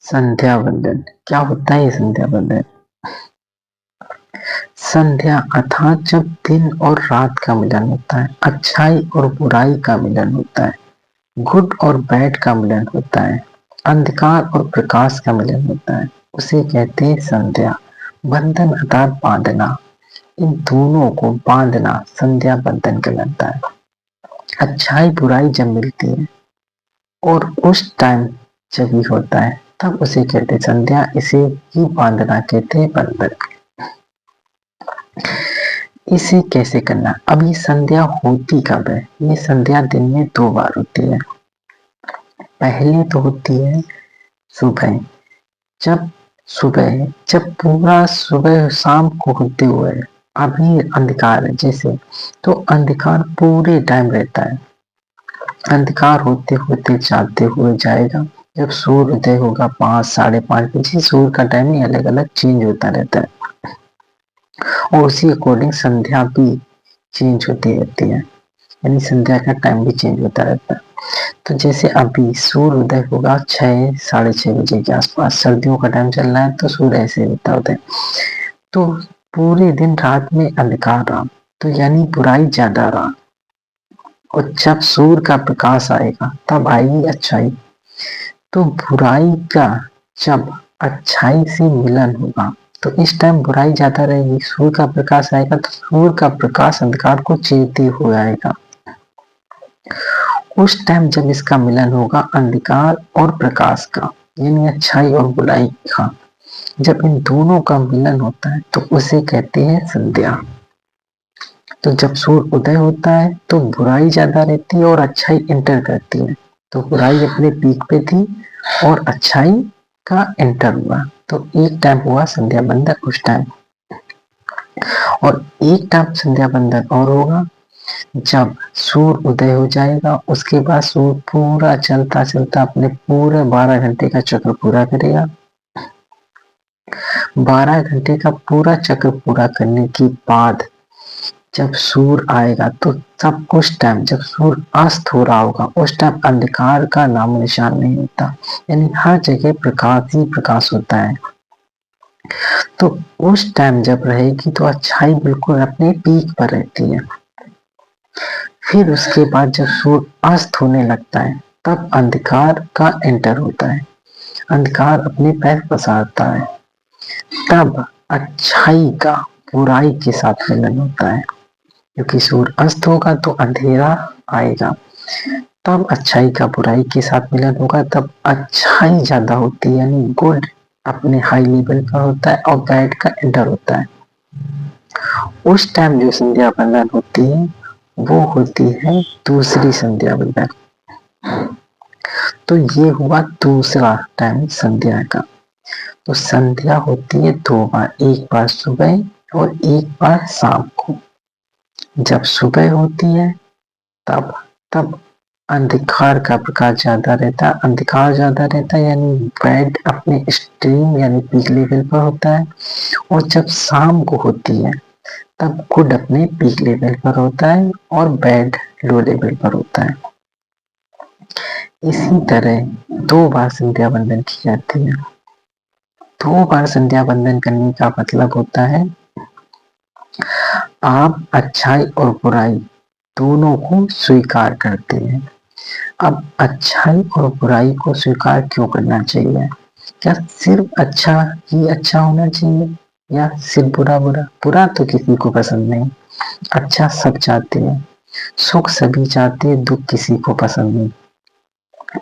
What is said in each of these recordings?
संध्या वंदन क्या होता है? संध्या वंदन संध्या अर्थात जब दिन और रात का मिलन होता है, अच्छाई और बुराई का मिलन होता है, गुड और बैड का मिलन होता है, अंधकार और प्रकाश का मिलन होता है, उसे कहते हैं संध्या। बंधन अर्थात बांधना, इन दोनों को बांधना संध्या बंधन कहलाता है। अच्छाई बुराई जब मिलती है और उस टाइम जब भी होता है तब उसे कहते हैं संध्या। इसे ही बांधना कहते हैं, बंधन। इसे कैसे करना? अब ये संध्या होती कब है? ये संध्या दिन में 2 बार होती है। पहले तो होती है सुबह, जब पूरा सुबह शाम को होते हुए अभी अंधकार है जैसे, तो अंधकार पूरे टाइम रहता है। अंधकार होते होते जाते हुए जाएगा। जब सूर्योदय होगा 5 साढ़े 5 बजे, सूर्य का टाइमिंग अलग अलग चेंज होता रहता है और उसी अकॉर्डिंग संध्या भी चेंज होती रहती है, यानी संध्या का टाइम भी चेंज होता रहता है। तो जैसे अभी सूर्य उदय होगा 6 साढ़े 6 बजे के आसपास, सर्दियों का टाइम चल रहा है तो सूर्य ऐसे होता है। तो पूरे दिन रात में अंधकार रहा, तो यानी बुराई ज्यादा रहा, और जब सूर्य का प्रकाश आएगा तब आएगी अच्छाई। तो बुराई का जब अच्छाई से मिलन होगा तो इस टाइम बुराई ज्यादा रहेगी। सूर्य का प्रकाश आएगा तो सूर्य का प्रकाश अंधकार को चीरते हुए आएगा। उस टाइम जब इसका मिलन होगा अंधकार और प्रकाश का, यानी अच्छाई और बुराई का, जब इन दोनों का मिलन होता है तो उसे कहते हैं संध्या। तो जब सूर्य उदय होता है तो बुराई ज्यादा रहती है और अच्छाई एंटर करती है। तो बुराई अपने पीक पे थी और अच्छाई का एंटर हुआ, तो एक टाइम हुआ संध्या बंधन उस टाइम। और एक टाइम संध्या बंधन और होगा जब सूर्य उदय हो जाएगा, उसके बाद सूर्य पूरा चलता चलता अपने पूरे 12 घंटे का चक्र पूरा करेगा। 12 घंटे का पूरा चक्र पूरा करने के बाद जब सूर्य आएगा तो सब कुछ टाइम, जब सूर्य अस्त हो रहा होगा उस टाइम अंधकार का नाम निशान नहीं होता, यानी हर जगह प्रकाश ही प्रकाश होता है। तो उस टाइम जब रहेगी तो अच्छाई बिल्कुल अपने पीक पर रहती है। फिर उसके बाद जब सूर्य अस्त होने लगता है तब अंधकार का एंटर होता है, अंधकार अपने पैर पसारता है, तब अच्छाई का बुराई के साथ मिलन होता है। क्योंकि सूर्य अस्त होगा तो अंधेरा आएगा, तब अच्छाई का बुराई के साथ मिलन होगा, तब अच्छाई ज्यादा होती है, यानी गुड अपने हाई लेवल पर होता है और बैड का एंटर होता है। उस टाइम जो संध्या बंधन होती है वो होती है दूसरी संध्या बंधन। तो ये हुआ दूसरा टाइम संध्या का। तो संध्या होती है 2 बार, एक बार सुबह और एक बार शाम को। जब सुबह होती है तब तब अंधकार का प्रकाश ज्यादा रहता है, अंधकार ज्यादा रहता है यानी बैड अपने एक्सट्रीम यानी पीक लेवल पर होता है। और जब शाम को होती है तब गुड अपने पीक लेवल पर होता है और बैड लो लेवल पर होता है। इसी तरह 2 बार संध्या बंधन की जाती है। 2 बार संध्या बंधन करने का मतलब होता है आप अच्छाई और बुराई दोनों को स्वीकार करते हैं। अब अच्छाई और बुराई को स्वीकार क्यों करना चाहिए? क्या सिर्फ अच्छा ही अच्छा होना चाहिए या सिर्फ बुरा बुरा? बुरा तो किसी को पसंद नहीं, अच्छा सब चाहते हैं, सुख सभी चाहते हैं, दुख किसी को पसंद नहीं।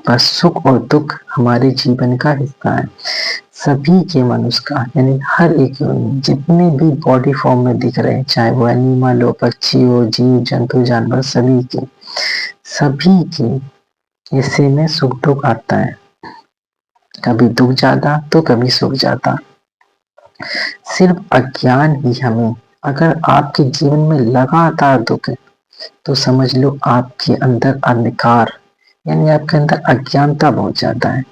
पर सुख और दुख हमारे जीवन का हिस्सा है। सभी के मनुष्य का, यानी हर एक जितने भी बॉडी फॉर्म में दिख रहे हैं, चाहे वो एनिमल हो, पक्षी हो, जीव जंतु जानवर, सभी के हिस्से में सुख दुख आता है। कभी दुख ज्यादा तो कभी सुख ज्यादा। सिर्फ अज्ञान ही हमें, अगर आपके जीवन में लगातार दुख है तो समझ लो आपके अंदर अंधकार यानी आपके अंदर अज्ञानता बहुत ज्यादा है।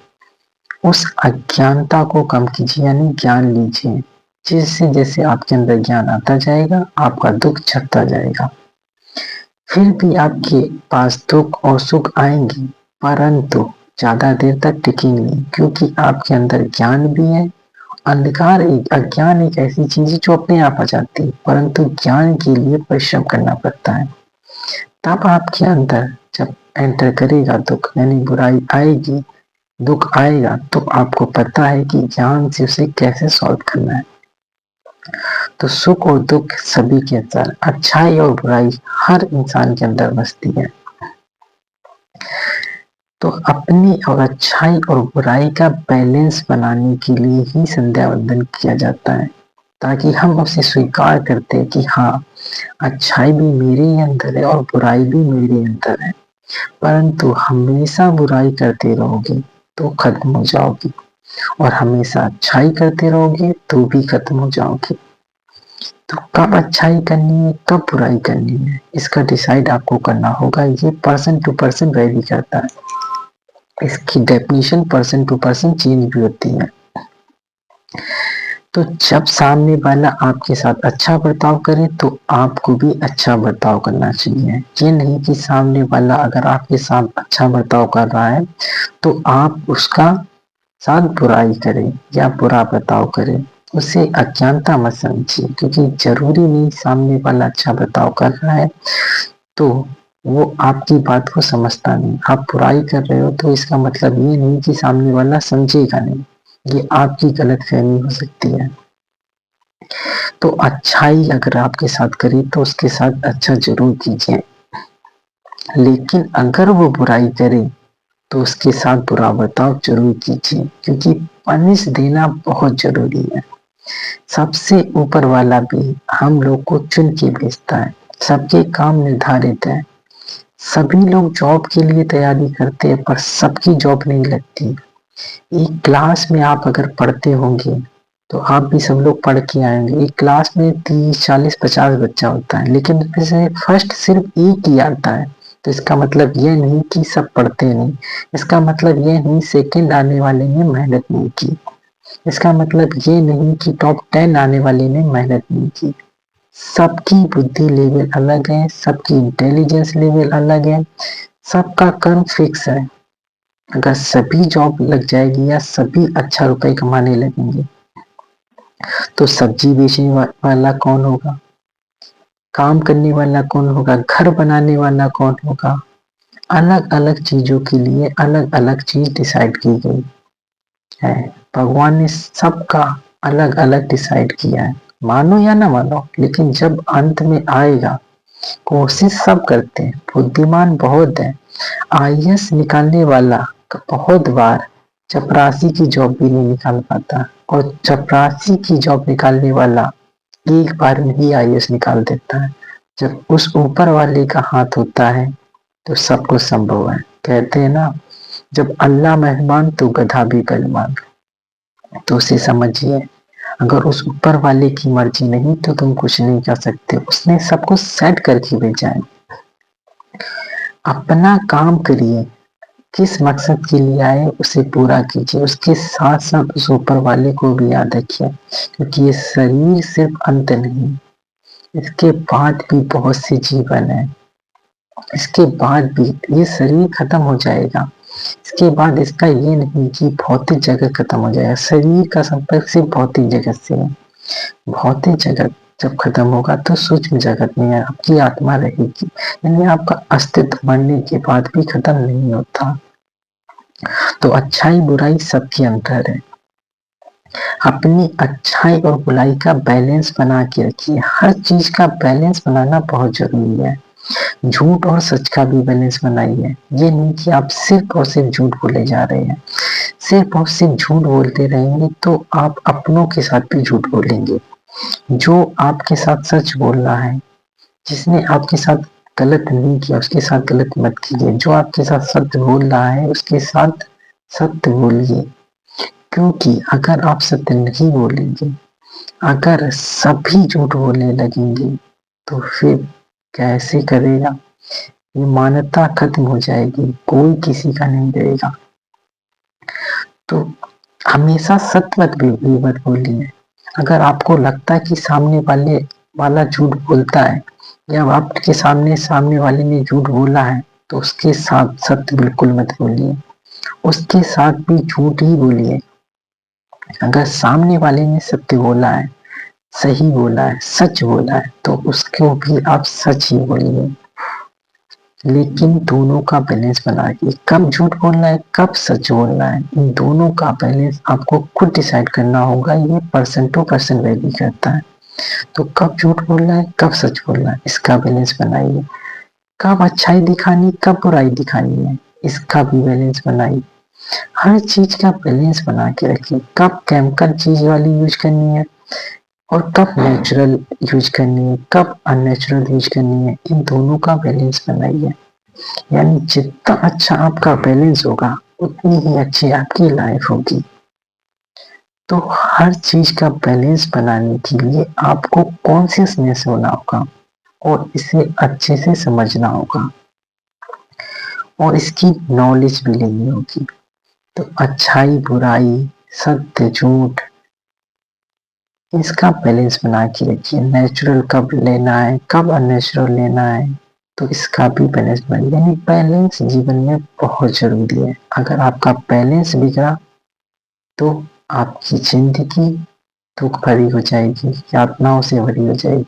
उस अज्ञानता को कम कीजिए, यानी ज्ञान लीजिए। जैसे जैसे आपके अंदर ज्ञान आता जाएगा आपका दुख छटता जाएगा। फिर भी आपके पास दुख और सुख आएंगे, परंतु ज्यादा देर तक टिकेंगे नहीं, क्योंकि आपके अंदर ज्ञान भी है। अंधकार एक अज्ञान एक ऐसी चीज है जो अपने आप आ जाती है, परंतु ज्ञान के लिए परिश्रम करना पड़ता है। तब आपके अंदर जब एंटर करेगा दुख, यानी बुराई आएगी, दुख आएगा, तो आपको पता है कि ज्ञान से उसे कैसे सॉल्व करना है। तो सुख और दुख सभी के अंदर, अच्छाई और बुराई हर इंसान के अंदर बसती है। तो अपनी और अच्छाई और बुराई का बैलेंस बनाने के लिए ही संध्या वंदन किया जाता है, ताकि हम उसे स्वीकार करते हैं कि हाँ, अच्छाई भी मेरे ही अंदर है और बुराई भी मेरे अंदर है। परंतु हमेशा बुराई करते रहोगे तो खत्म हो जाओगे, और हमेशा अच्छाई करते रहोगे तो भी खत्म हो जाओगे। तो कब अच्छाई करनी है, कब बुराई करनी है, इसका डिसाइड आपको करना होगा। ये पर्सन टू पर्सन वेरी करता है, इसकी definition person to person change भी होती है। तो जब सामने वाला आपके साथ अच्छा बर्ताव करे तो आपको भी अच्छा बर्ताव करना चाहिए। ये नहीं कि सामने वाला अगर आपके साथ अच्छा बर्ताव कर रहा है तो आप उसका साथ बुराई करें या बुरा बर्ताव करें, उसे अज्ञानता मत समझिए, क्योंकि जरूरी नहीं सामने वाला अच्छा बर्ताव कर रहा है तो वो आपकी बात को समझता नहीं। आप बुराई कर रहे हो तो इसका मतलब ये नहीं कि सामने वाला समझेगा नहीं, ये आपकी गलत फहमी हो सकती है। तो अच्छाई अगर आपके साथ करे तो उसके साथ अच्छा जरूर कीजिए, लेकिन अगर वो बुराई करे तो उसके साथ बुरा बर्ताव जरूर कीजिए, क्योंकि पनिश देना बहुत जरूरी है। सबसे ऊपर वाला भी हम लोग को चुन के भेजता है, सबके काम निर्धारित है। सभी लोग जॉब के लिए तैयारी करते हैं पर सबकी जॉब नहीं लगती। एक क्लास में आप अगर पढ़ते होंगे तो आप भी सब लोग पढ़ के आएंगे। एक क्लास में 30 40 50 बच्चा होता है, लेकिन उसमें से फर्स्ट सिर्फ एक ही आता है। तो इसका मतलब यह नहीं कि सब पढ़ते नहीं, इसका मतलब यह नहीं सेकंड आने वाले ने मेहनत नहीं की, इसका मतलब ये नहीं कि टॉप 10 आने वाले ने मेहनत नहीं की। सबकी बुद्धि लेवल अलग है, सबकी इंटेलिजेंस लेवल अलग है, सबका कर्म फिक्स है। अगर सभी जॉब लग जाएगी या सभी अच्छा रुपए कमाने लगेंगे तो सब्जी बेचने वाला कौन होगा, काम करने वाला कौन होगा, घर बनाने वाला कौन होगा। अलग अलग चीजों के लिए अलग अलग चीज डिसाइड की गई है। भगवान ने सबका अलग अलग डिसाइड किया है, मानो या ना मानो, लेकिन जब अंत में आएगा कोशिश सब करते हैं। बुद्धिमान बहुत है, आईएएस निकालने वाला बहुत बार चपरासी की जॉब भी नहीं निकाल पाता, और चपरासी की जॉब निकालने वाला एक बार में ही आईएएस निकाल देता है। जब उस ऊपर वाले का हाथ होता है तो सब कुछ संभव है। कहते हैं ना, जब अल्लाह मेहमान तो गधा भी गलमान। तो उसे समझिए, अगर उस ऊपर वाले की मर्जी नहीं तो तुम कुछ नहीं कर सकते। उसने सब कुछ सेट करके भेजा है। अपना काम करिए, किस मकसद के लिए आए उसे पूरा कीजिए, उसके साथ साथ उस ऊपर वाले को भी याद रखिए, क्योंकि ये शरीर सिर्फ अंत नहीं, इसके बाद भी बहुत से जीवन है। इसके बाद भी ये शरीर खत्म हो जाएगा, इसके बाद इसका ये नहीं कि भौतिक जगत खत्म हो जाएगा। शरीर का संपर्क सिर्फ भौतिक जगत से है। भौतिक जगत जब खत्म होगा तो सूक्ष्म जगत में आपकी आत्मा रहेगी, यानी आपका अस्तित्व मरने के बाद भी खत्म नहीं होता। तो अच्छाई बुराई सबके अंदर है। अपनी अच्छाई और बुराई का बैलेंस बना के रखिए। हर चीज का बैलेंस बनाना बहुत जरूरी है। झूठ और सच का भी बैलेंस बनाइए। ये नहीं कि आप सिर्फ और सिर्फ झूठ बोले जा रहे हैं। सिर्फ और सिर्फ झूठ बोलते रहेंगे तो आप अपनों के साथ भी झूठ बोलेंगे। जो आपके साथ सच बोल रहा है, जिसने आपके साथ गलत नहीं किया उसके साथ गलत मत कीजिए। जो आपके साथ सत्य बोल रहा है उसके साथ सत्य बोलिए, क्योंकि अगर आप सत्य नहीं बोलेंगे, अगर सभी झूठ बोलने लगेंगे तो फिर कैसे करेगा। ये मानवता खत्म हो जाएगी, कोई किसी का नहीं रहेगा। तो हमेशा सत्य मत बोलिए। अगर आपको लगता है कि सामने वाला झूठ बोलता है या आपके सामने वाले ने झूठ बोला है तो उसके साथ सत्य बिल्कुल मत बोलिए। उसके साथ भी झूठ ही बोलिए। अगर सामने वाले ने सत्य बोला है, सही बोला है, सच बोला है, तो उसको भी आप सच ही बोलिए। लेकिन दोनों का बैलेंस बना के, कब झूठ बोलना है, कब सच बोलना है, इन दोनों का बैलेंस आपको खुद डिसाइड करना होगा। ये पर्सन टू पर्सन वेरी करता है। तो कब झूठ बोलना है, कब सच बोलना है, इसका बैलेंस बनाइए। कब अच्छाई दिखानी, कब बुराई दिखानी है, इसका भी बैलेंस बनाइए। हर चीज का बैलेंस बना के रखिए। कब केमिकल चीज वाली यूज करनी है और कब नेचुरल यूज करनी है, कब अननेचुरल यूज करनी है, इन दोनों का बैलेंस बनाइए। यानी जितना अच्छा आपका बैलेंस होगा, उतनी ही अच्छी आपकी लाइफ होगी। तो हर चीज का बैलेंस बनाने के लिए आपको कॉन्शियसनेस होना होगा और इसे अच्छे से समझना होगा और इसकी नॉलेज भी लेनी होगी। तो अच्छाई बुराई, सत्य झूठ, इसका बैलेंस बना के रखिए। नेचुरल कब लेना है, कब अननेचुरल लेना है, तो इसका भी बैलेंस बना। यानी बैलेंस जीवन में बहुत जरूरी है। अगर आपका बैलेंस बिगड़ा तो आपकी जिंदगी दुख भरी हो जाएगी, यातनाओं से भरी हो जाएगी।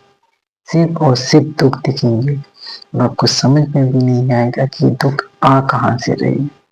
सिर्फ और सिर्फ दुख दिखेंगे और आपको समझ में भी नहीं आएगा कि दुख आ कहाँ से रहे।